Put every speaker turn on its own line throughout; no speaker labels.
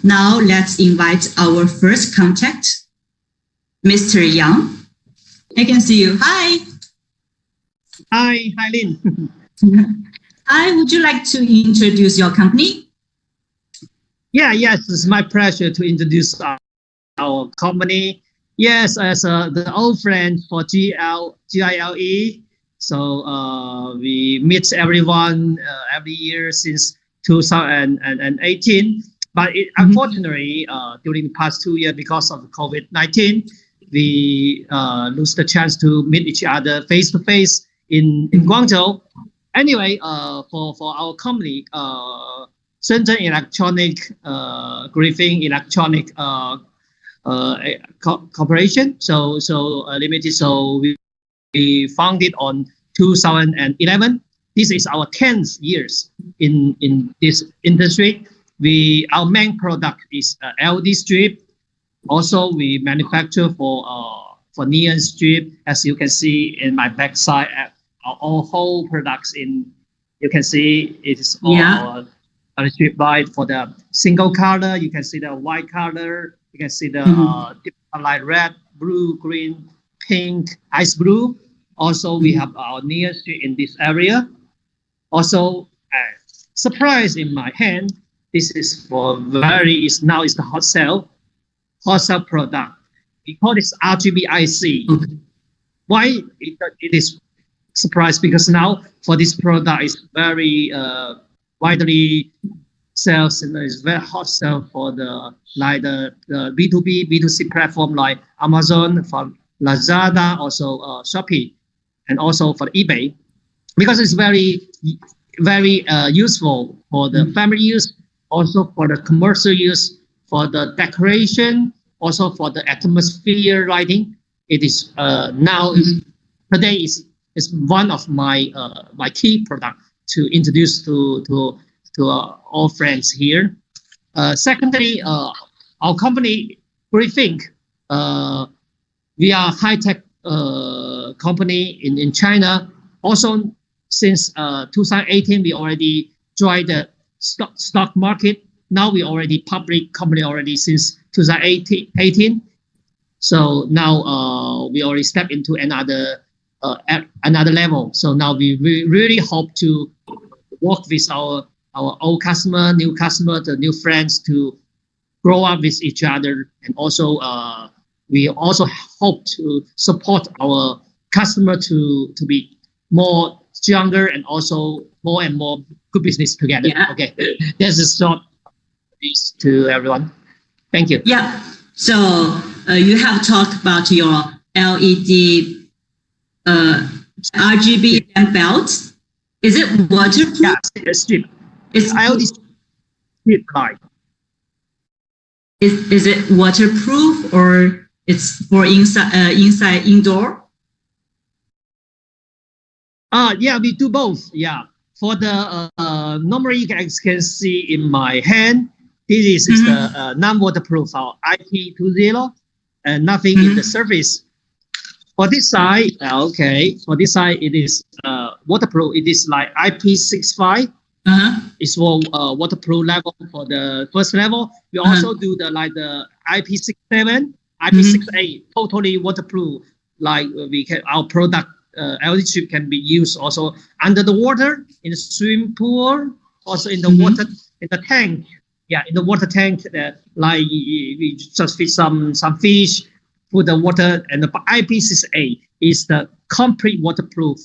now let's invite our first contact, Mr. Yang. I can see you. Hi.
Hi, Lynn.
Hi, would you like to introduce your company?
Yes, it's my pleasure to introduce our company. Yes, as the old friend for GILE. So we meet everyone every year since 2018. But unfortunately, during the past 2 years, because of COVID-19, we lose the chance to meet each other face to face in Guangzhou. Anyway, for our company, Shenzhen GreeThink Electronic Corporation, so limited. So we founded on 2011. This is our 10th years in this industry. Our main product is LED strip. Also, we manufacture for neon strip, as you can see in my backside. Our whole products you can see it is all strip light for the single color. You can see the white color. You can see the different light, red, blue, green, pink, ice blue. Also, we have our neon strip in this area. Also, surprise in my hand. This is now is the hot sale product. We call this RGB IC. Why it is surprise? Because now for this product is very widely sales, and it's very hot sale for the B2B, B2C platform like Amazon, from Lazada, also Shopee, and also for eBay, because it's very useful for the family use, also for the commercial use, for the decoration, also for the atmosphere lighting. It is today is one of my key product to introduce to all friends here. Secondly, our company GreeThink, we are high-tech company in China. Also, since 2018, we already joined the stock market. Now we already public company already since 2018. So now we already step into another level. So now we really hope to work with our old customer, new customer, the new friends to grow up with each other, and also we also hope to support our customer to be more stronger and also more and more good business together.
Yeah.
Okay, this is short to everyone. Thank you.
Yeah. So you have talked about your LED RGB lamp belt. Is it waterproof?
Yeah, strip. It's LED strip light.
Is it waterproof, or it's for inside indoor?
Yeah, we do both. Yeah, for the normally you can see in my hand. This is the non-waterproof IP20, and nothing in the surface. For this side, for this side it is waterproof. It is like IP65. It's for waterproof level for the first level. We also do the IP67, IP68, totally waterproof. Like our product LED strip can be used also under the water, in the swimming pool, also in the water, in the tank. Yeah, in the water tank, like we just feed some fish, put the water, and the IP68 is the complete waterproof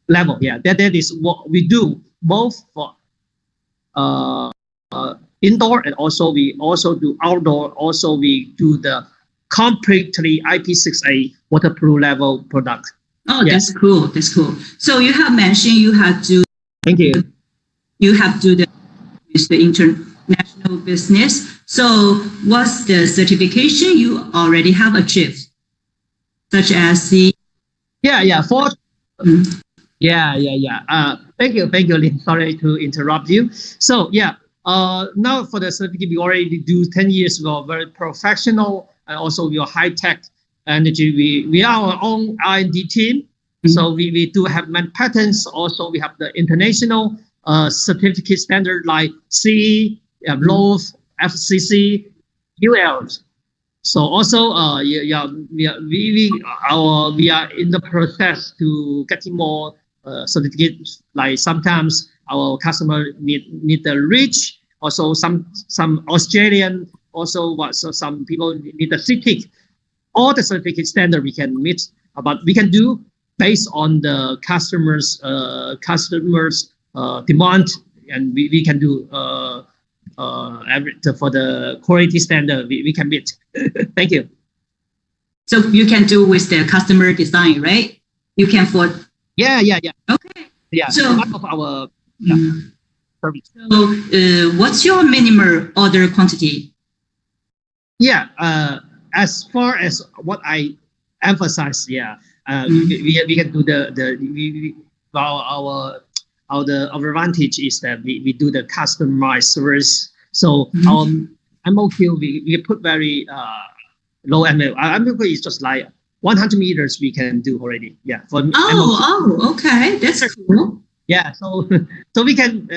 level. Yeah, that is what we do, both for indoor, and also we also do outdoor. Also we do the completely IP68 waterproof level product.
Oh, yes. That's cool. That's cool. So you have mentioned you have to.
Thank you.
You have to do the international business. So what's the certification you already have achieved, such as the?
Yeah. Thank you, Lynn. Sorry to interrupt you. So now for the certificate, we already do 10 years ago, very professional, and also we are high tech energy. We are our own R&D team, so we do have many patents. Also, we have the international certificate standard like CE, LOF, FCC, GILE. So also, we are in the process to getting more certificates. Like sometimes our customer need the REACH. Also, some Australian. Also, so some people need the CITIC. All the certificate standard we can meet, but we can do based on the customers demand, and we can do for the quality standard we can meet. Thank you.
So you can do with the customer design, right? You can for
yeah.
Okay.
Yeah.
So
one of our service.
So what's your minimum order quantity?
Yeah. As far as what I emphasize, we can do our advantage is that we do the customized service. So our MOQ we put very low MOQ. MOQ is just like 100 meters we can do already. Yeah. For
okay, that's cool.
Yeah. So we can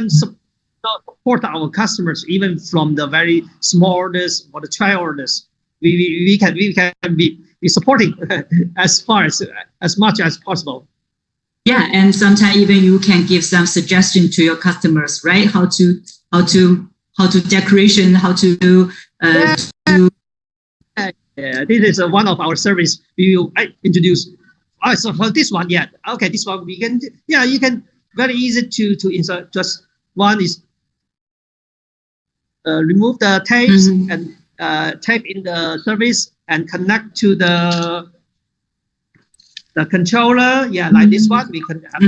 support our customers even from the very smallest or the trial orders. We can be supporting as much as possible.
Yeah, and sometimes even you can give some suggestion to your customers, right? How to decoration, how to do.
Yeah, this is one of our service we will introduce. So for this one, okay, this one we can. Yeah, you can very easy to insert. Just one is remove the tapes and tape in the service and connect to the controller. Yeah, like this one, we can have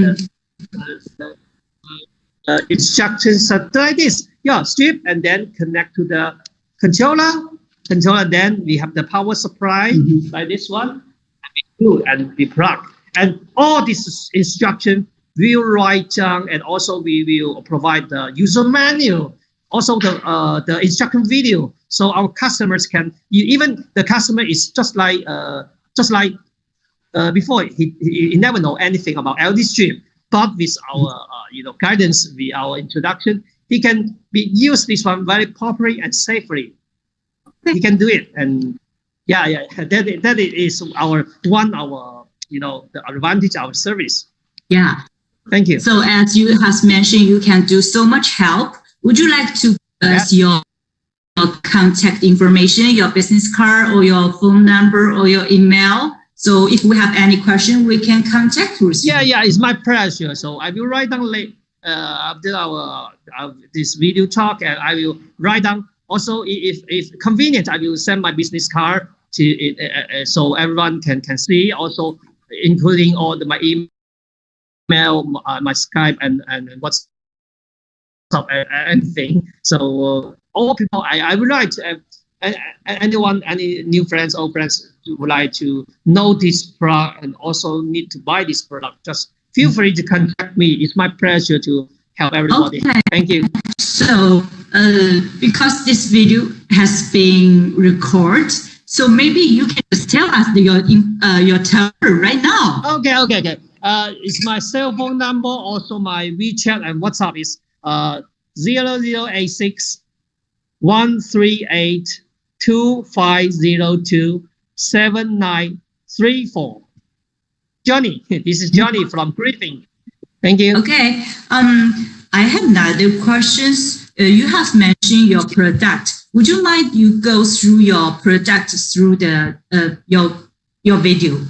the instructions like this. Yeah, strip and then connect to the controller. Then we have the power supply like this one. And we do and we plug. And all this instruction we will write down, and also we will provide the user manual. Also the instruction video, so our customers can. Even the customer is just like before he never know anything about LED strip, but with our guidance, with our introduction, he can use this one very properly and safely. He can do it, and that is our the advantage of our service.
Yeah.
Thank you.
So as you have mentioned, you can do so much help. Would you like to give us your contact information, your business card, or your phone number, or your email? So if we have any question, we can contact you.
Yeah, it's my pleasure. So I will write down after our this video talk, and I will write down. Also, if convenient, I will send my business card to so everyone can see. Also, including all my email, my Skype, and WhatsApp. Anything. So all people, I would like to any new friends, old friends who would like to know this product and also need to buy this product, just feel free to contact me. It's my pleasure to help everybody. Okay. Thank you.
So because this video has been recorded, so maybe you can just tell us your number right now.
Okay. It's my cell phone number. Also my WeChat and WhatsApp is 0086 138 2502 7934. Johnny, this is Johnny from GreeThink. Thank you.
Okay. I have another questions. You have mentioned your product. Would you mind you go through your product through the your video?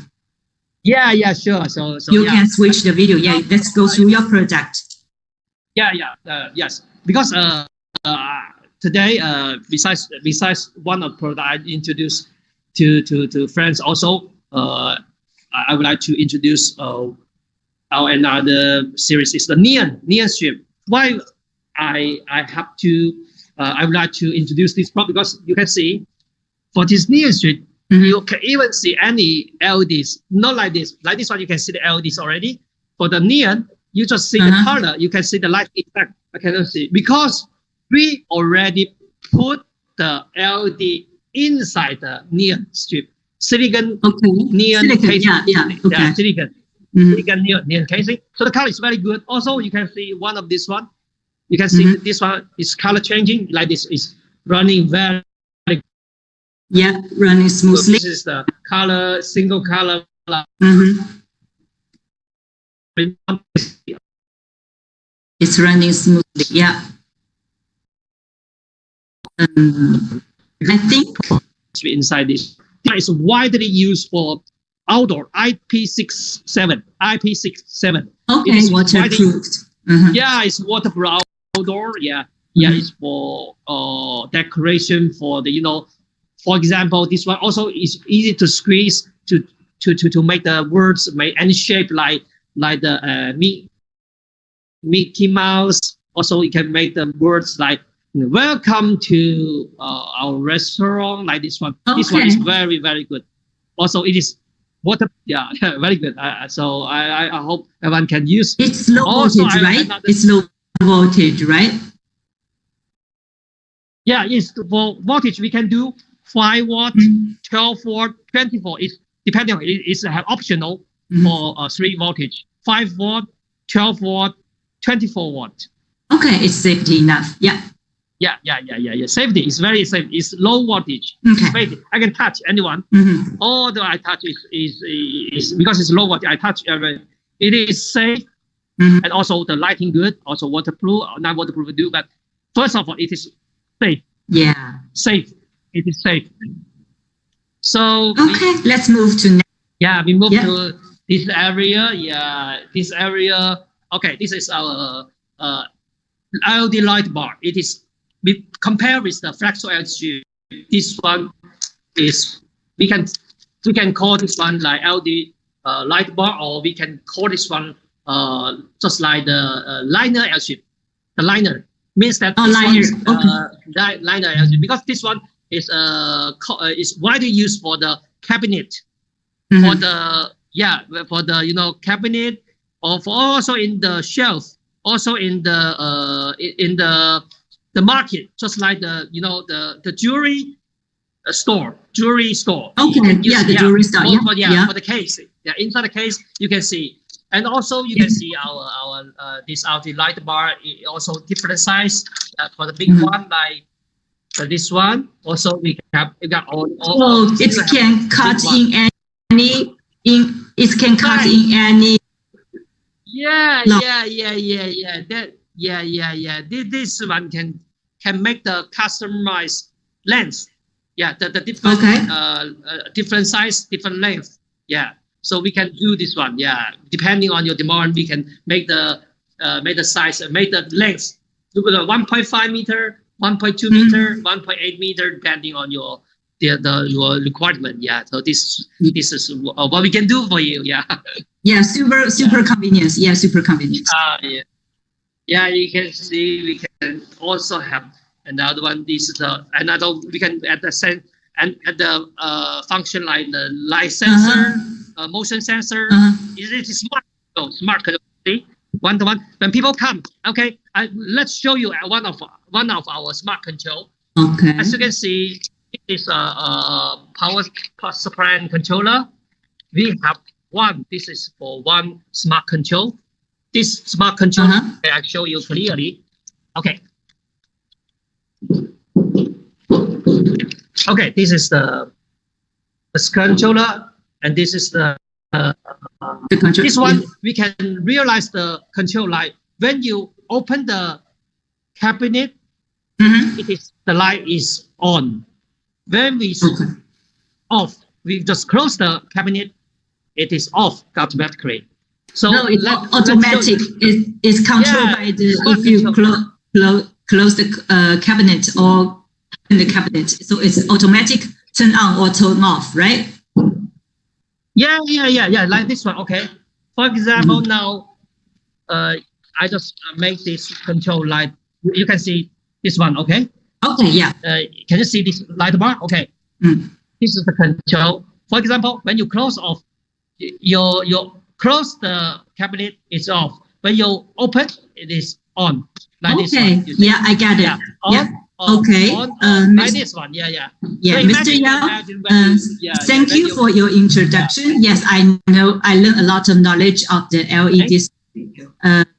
Yeah, sure. So
you can switch the video. Yeah, let's go through your product.
Yes. Because today, besides one of the product I introduced to friends, also I would like to introduce our another series is the neon strip. Why I have to I would like to introduce this product because you can see for this neon strip. You can even see any LEDs, not like this. Like this one, you can see the LEDs already. For the neon, you just see the color. You can see the light effect. I cannot see because we already put the LED inside the neon strip. Silicon neon casing. Silicon neon casing. So the color is very good. Also, you can see one of this one. You can see this one is color changing, like this is running very.
Yeah, running smoothly.
So this is the color, single color.
It's running smoothly, yeah. I think
inside this is widely used for outdoor IP67.
Okay, waterproof.
Yeah, it's waterproof outdoor. Yeah, it's for decoration for the For example, this one also is easy to squeeze to make the words make any shape like the Mickey Mouse. Also, you can make the words like "Welcome to our restaurant," like this one. Okay. This one is very, very good. Also, it is water. Yeah, very good. So I hope everyone can use.
It's low voltage, right? It's low voltage, right?
Yeah, it's for voltage. We can do 5 watt, 12 watt, 24. It's depending on it's optional for 3 voltage. 5 watt, 12 watt, 24 watt.
Okay, it's safety enough. Yeah.
Yeah. Safety is very safe. It's low voltage. Okay. I can touch anyone. All that I touch is because it's low voltage. I touch everything. It is safe, and also the lighting good. Also waterproof, not waterproof do. But first of all, it is safe.
Yeah.
Safe. It is safe. So
let's move to next.
Yeah, we move to this area. Yeah, this area. Okay, this is our LED light bar. It is. We compare with the flexo LG. This one is we can call this one like LED light bar, or we can call this one just like the liner LG. The liner means that liner LG, because this one is widely used for the cabinet, for the cabinet, or for also in the shelf, also in the market, just like the jewelry store. Okay,
the jewelry store.
For the case. Yeah, inside the case you can see, and also you can see our this LED light bar. Also different size. For the big one, like this one. Also we got all.
It can cut in any. It can cut in any.
Yeah. This one can make the customized length. Yeah, the different different size, different length. Yeah, so we can do this one. Yeah, depending on your demand, we can make the size, make the length. Look at the 1.5 meter, 1.2 meter, 1.8 meter, depending on your requirement. Yeah, so this is what we can do for you. Yeah.
Yeah, super convenience. Yeah, super convenience.
Yeah, you can see we can also have another one. This is another. We can add the function like the light sensor, motion sensor. It is smart. So smart. See, one-to-one. When people come, okay, let's show you one of our smart control.
Okay.
As you can see, it is a power supply and controller. We have one. This is for one smart control. This smart controller, I show you clearly. Okay. Okay, this is the controller, and this is the control. This one we can realize the control light. When you open the cabinet, the light is on. When we off, we just close the cabinet. It is off automatically. So
no, it's automatic. It's controlled by if you close the cabinet or open the cabinet. So it's automatic turn on or turn off, right?
Yeah. Like this one. Okay. For example, now I just make this control light. You can see this one. Okay.
Okay. Yeah.
Can you see this light bar? Okay. This is the control. For example, when you close off, your close the cabinet, it's off. When you open, it is on. Like this one.
Yeah, I got it.
Yeah. Like this one. Yeah.
Yeah, so Mr. Yao, thank you for your introduction. Yes, I know. I learned a lot of knowledge of the LED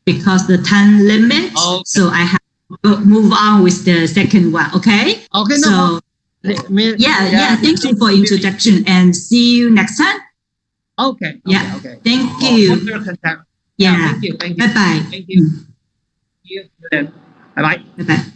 because the time limit.
Okay.
So I have to move on with the second one. Okay.
Okay.
So yeah. Thank you for introduction and see you next time.
Okay.
Yeah.
Okay.
Thank you.
Contact.
Yeah.
Thank you.
Bye bye.
Thank you. See you then. Bye bye.
Bye bye.